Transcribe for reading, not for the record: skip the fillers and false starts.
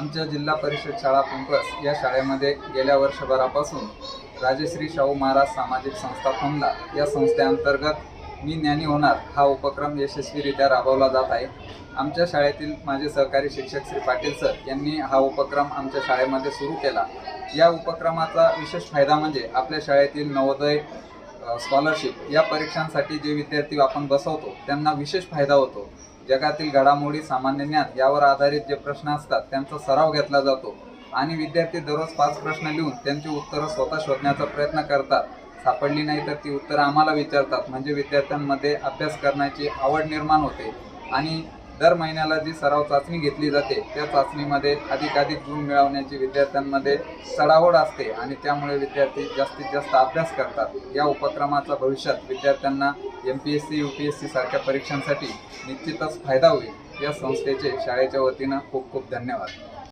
आमच्या जिल्हा परिषद शाळा पिंपळस या शाळेमध्ये गेल्या वर्षभरापासून राजश्री शाहू महाराज सामाजिक संस्था फमला या संस्थेअंतर्गत मी ज्ञानी होणार हा उपक्रम यशस्वीरित्या राबवला जात आहे। आमच्या शाळेतील माझे सहकारी शिक्षक श्री पाटील सर यांनी हा उपक्रम आमच्या शाळेमध्ये सुरू केला। या उपक्रमाचा विशेष फायदा म्हणजे आपल्या शाळेतील नवोदय स्कॉलरशिप या परीक्षांसाठी जे विद्यार्थी आपण बसवतो त्यांना विशेष फायदा होतो। जगातील घडामोडी, सामान्य ज्ञान यावर आधारित जे प्रश्न असतात त्यांचा सराव घेतला जातो आणि विद्यार्थी दररोज 5 प्रश्न लिहून त्यांची उत्तरं स्वतः शोधण्याचा प्रयत्न करतात। सापडली नाही तर ती उत्तरं आम्हाला विचारतात, म्हणजे विद्यार्थ्यांमध्ये अभ्यास करण्याची आवड निर्माण होते। आणि दर महिन्याला जी सराव चाचणी घेतली जाते त्या चाचणीमध्ये अधिकाधिक गुण मिळवण्याची विद्यार्थ्यांमध्ये चढाओढ असते आणि त्यामुळे विद्यार्थी जास्तीत जास्त अभ्यास करतात। या उपक्रमाचा भविष्यात विद्यार्थ्यांना MPSC UPSC सारख्या परीक्षांसाठी निश्चितच फायदा होईल। या संस्थेचे शाळेच्या वतीनं खूप खूप धन्यवाद।